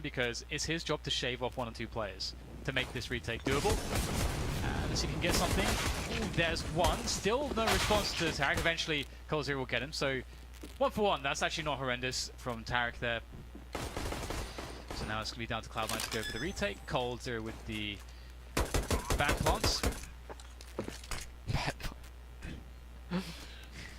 because it's his job to shave off 1 or 2 players to make this retake doable. And so he can get something. Ooh, there's one. Still no response to Tarek. Eventually, CLOUD9 will get him. So 1 for 1. That's actually not horrendous from Tarek there. So now it's going to be down to Cloud9 to go for the retake. CLOUD9 with the bad plants.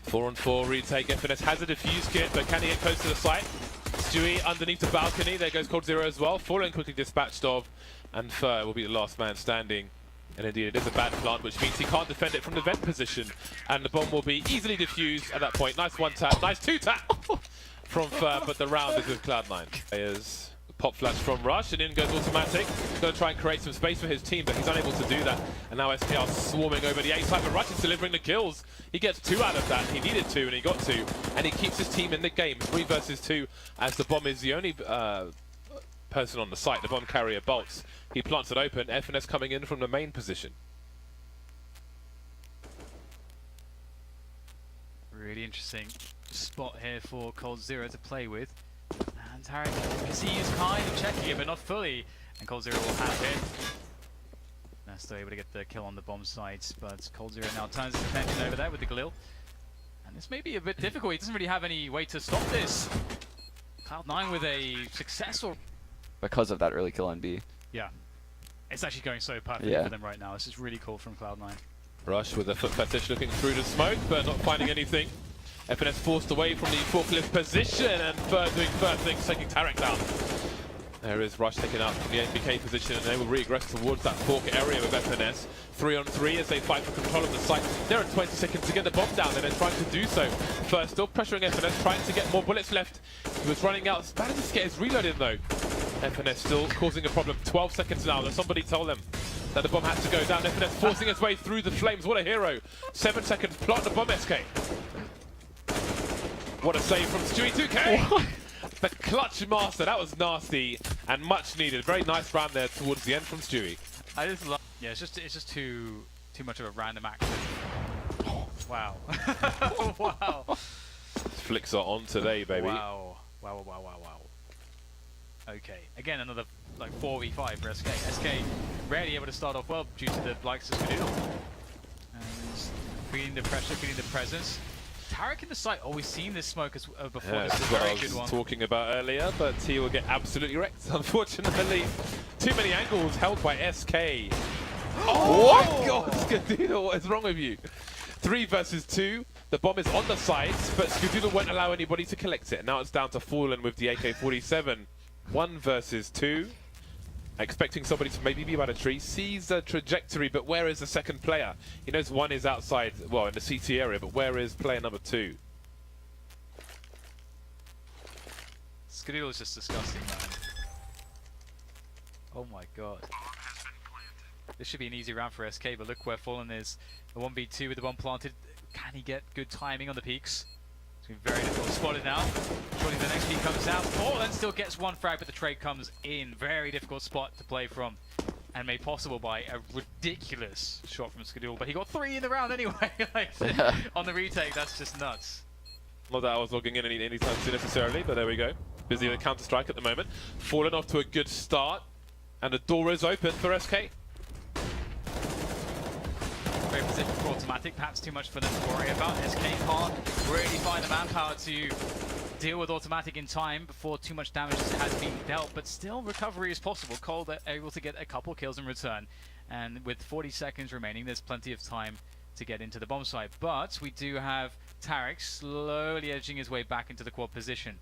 4-on-4 retake. FNS has a defuse kit, but can he get close to the site? Stewie underneath the balcony. There goes CLOUD9 as well. Fallen quickly dispatched of, and Fur will be the last man standing. And indeed, it is a bad plant, which means he can't defend it from the vent position. And the bomb will be easily defused at that point. Nice 1-tap, nice 2-tap from Fur, but the round is with Cloud9. Players pop flash from Rush, and in goes automatic. He's going to try and create some space for his team, but he's unable to do that. And now SK are swarming over the A side, but Rush is delivering the kills. He gets 2 out of that. He needed 2, and he got 2. And he keeps his team in the game. 3 versus 2, as the bomb is the only person on the site. The bomb carrier bolts. He plants it open. FNS coming in from the main position. Really interesting spot here for CLOUD9 to play with. And Tarek, you can see he's kind of checking it, but not fully. And CLOUD9 will have it. They're still able to get the kill on the bomb site, but CLOUD9 now turns his attention over there with the Galil. And this may be a bit difficult. He doesn't really have any way to stop this. Cloud9 with a successful... Because of that early kill on B. Yeah. It's actually going so perfectly for them right now. This is really cool from Cloud9. Rush with a foot fetish looking through the smoke, but not finding anything. FNS forced away from the forklift position, and Fur doing Fur things, taking Tarek down. There is Rush taking out from the NBK position, and they will regress towards that fork area with FNS. 3-on-3 as they fight for control of the site. There are 20 seconds to get the bomb down, and they're trying to do so. Fur still pressuring FNS, trying to get more bullets left. He was running out. Managed to get his reload in though. FNS still causing a problem. 12 seconds now. Somebody told them that the bomb had to go down. FNS forcing its way through the flames. What a hero. 7 seconds. Plot the bomb, SK. What a save from STEWIE2K. The clutch master. That was nasty and much needed. Very nice round there towards the end from Stewie. I just love... Yeah, it's just too much of a random action. Wow. Wow. Flicks are on today, baby. Wow. Wow, wow, wow, wow. Okay, again another like 4v5 for SK. SK rarely able to start off well due to the likes of CSGO. And feeling the pressure, feeling the presence. Tarek in the site, we've seen this smoke as, before. Yeah, this is a very good one. Talking about earlier, but he will get absolutely wrecked. Unfortunately, too many angles held by SK. Oh, what? God, Skadoodle, what is wrong with you? 3 versus 2. The bomb is on the site, but Skadoodle won't allow anybody to collect it. Now it's down to Fallen with the AK-47. 1 versus 2. Expecting somebody to maybe be by the tree. Sees the trajectory, but where is the second player? He knows 1 is outside, well, in the CT area, but where is player number 2? Skadoodle is just disgusting, man. Oh my god. This should be an easy round for SK, but look where Fallen is. The 1v2 with the bomb planted. Can he get good timing on the peaks? It's going to be very difficult to spot it now. Surely the next peak comes out. Fallen still gets 1 frag, but the trade comes in. Very difficult spot to play from. And made possible by a ridiculous shot from Skadoodle. But he got 3 in the round anyway. Like, on the retake, that's just nuts. Not that I was logging in anytime soon necessarily, but there we go. Busy with Counter-Strike at the moment. Fallen off to a good start. And the door is open for SK. Great position for automatic, perhaps too much for them to worry about. SK can't really find the manpower to deal with automatic in time before too much damage has been dealt, but still recovery is possible. Cold able to get a couple kills in return, and with 40 seconds remaining, there's plenty of time to get into the bomb site. But we do have Tarek slowly edging his way back into the quad position.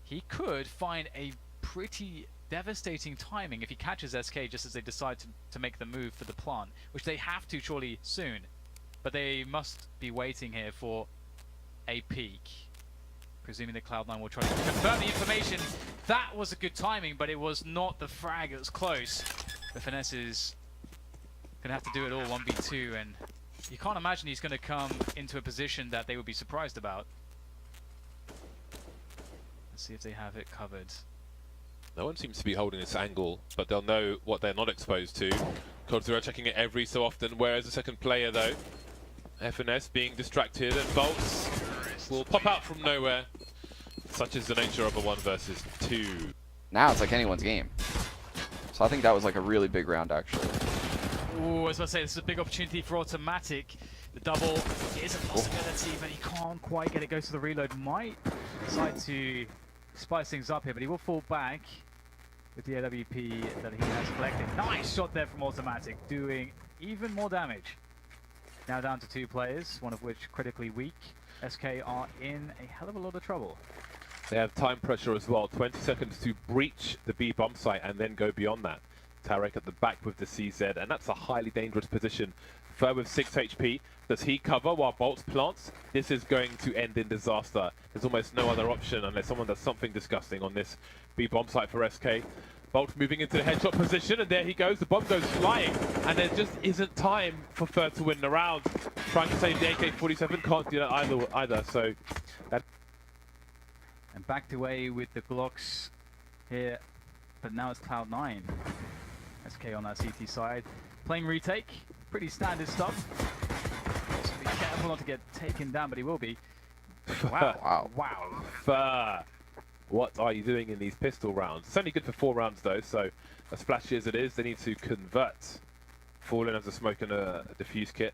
He could find a pretty devastating timing if he catches SK just as they decide to make the move for the plant, which they have to surely soon. But they must be waiting here for a peek. Presuming that Cloud9 will try to confirm the information. That was a good timing, but it was not the frag. It was close. The Finesse is going to have to do it all 1v2, and you can't imagine he's going to come into a position that they would be surprised about. Let's see if they have it covered. No one seems to be holding this angle, but they'll know what they're not exposed to. CLOUD9 checking it every so often. Where is the second player though? FNS being distracted, and bolts will pop out from nowhere. Such is the nature of a 1 versus 2. now it's like anyone's game. So I think that was like a really big round, actually. Ooh, as I say, this is a big opportunity for Automatic. The double is a possibility, but he can't quite get it. Goes to the reload. Might decide to spice things up here, but he will fall back with the AWP that he has collected. Nice shot there from Automatic, doing even more damage. Now down to 2 players, one of which critically weak. SK are in a hell of a lot of trouble. They have time pressure as well. 20 seconds to breach the B bomb site and then go beyond that. Tarek at the back with the CZ, and that's a highly dangerous position. Fur with 6 HP. Does he cover while Bolts plants? This is going to end in disaster. There's almost no other option unless someone does something disgusting on this B bomb site for SK. Bolt moving into the headshot position, and there he goes. The bomb goes flying, and there just isn't time for Fur to win the round. Trying to save the AK-47, can't do that either. So that. And backed away with the Glocks here, but now it's Cloud9. SK on that CT side, playing retake, pretty standard stuff. So be careful not to get taken down, but he will be. Wow, wow. Fur. What are you doing in these pistol rounds? It's only good for 4 rounds though, so as flashy as it is, they need to convert. Fallen has a smoke and a defuse kit.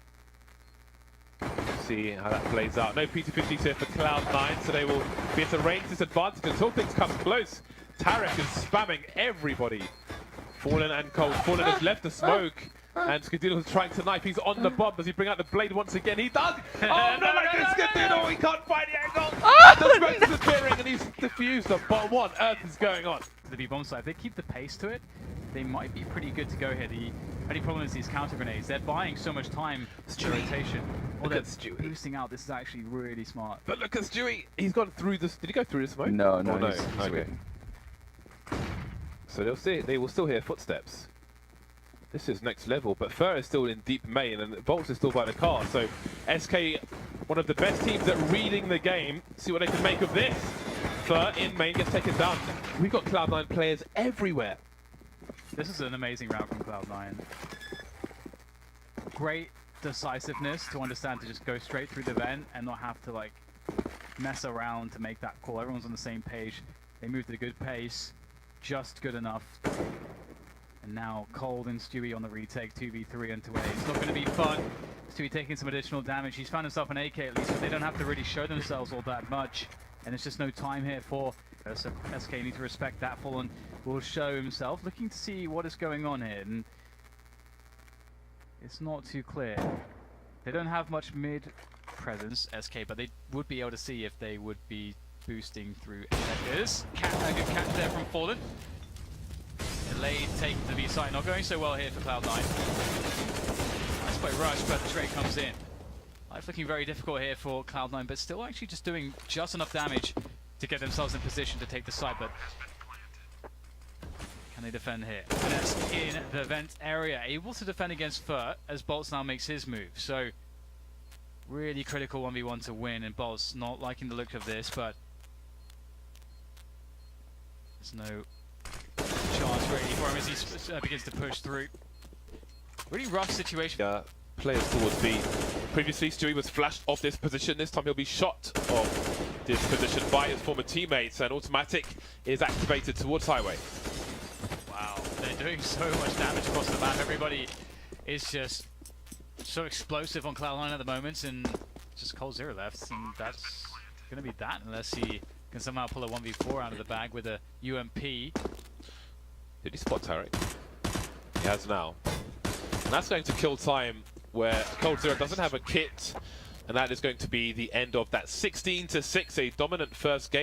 See how that plays out. No P250s here for Cloud9, so they will be at a range disadvantage until things come close. Tarek is spamming everybody. Fallen and Cold. Fallen has left the smoke, and Skadino is trying to knife. He's on the bomb. Does he bring out the blade once again? He does! Oh no, Skadino! He can't find the angle! The smoke is appearing, and he's defused them. But what on earth is going on? The B bomb side, if they keep the pace to it, they might be pretty good to go here. The only problem is these counter grenades. They're buying so much time to rotation. Or they're boosting out. This is actually really smart. But look at Stewie. He's gone through this. Did he go through the smoke? No, Oh, no. he's Okay. waiting. So they will still hear footsteps. This is next level, but Fur is still in deep main and Bolts is still by the car. So SK, one of the best teams at reading the game. See what they can make of this. Fur in main gets taken down. We've got Cloud9 players everywhere. This is an amazing round from Cloud9. Great decisiveness to understand to just go straight through the vent and not have to like mess around to make that call. Everyone's on the same page. They moved at a good pace, just good enough. And now Cold and Stewie on the retake, 2v3 into A. It's not going to be fun. Stewie taking some additional damage. He's found himself an AK at least, but they don't have to really show themselves all that much. And there's just no time here for so SK need to respect that. Fallen will show himself, looking to see what is going on here. And it's not too clear. They don't have much mid presence, SK, but they would be able to see if they would be boosting through attackers. A good catch there from Fallen. Delayed take to the B side, not going so well here for Cloud9. Nice play rush, but the trade comes in. Life looking very difficult here for Cloud9, but still actually just doing just enough damage to get themselves in position to take the side, but can they defend here? And that's in the vent area, able to defend against Fur as Bolts now makes his move. So really critical 1v1 to win, and Bolts not liking the look of this, but there's no chance really for him as he begins to push through. Really rough situation. Players towards B. Previously, Stewie was flashed off this position. This time he'll be shot off this position by his former teammates, and Automatic is activated towards Highway. Wow, they're doing so much damage across the map. Everybody is just so explosive on Cloud9 at the moment, and just Cold Zero left, and that's going to be that unless he can somehow pull a 1v4 out of the bag with a UMP. Did he spot Tarek? He has now. And that's going to kill time where Cold Zero doesn't have a kit, and that is going to be the end of that 16-6, a dominant first game.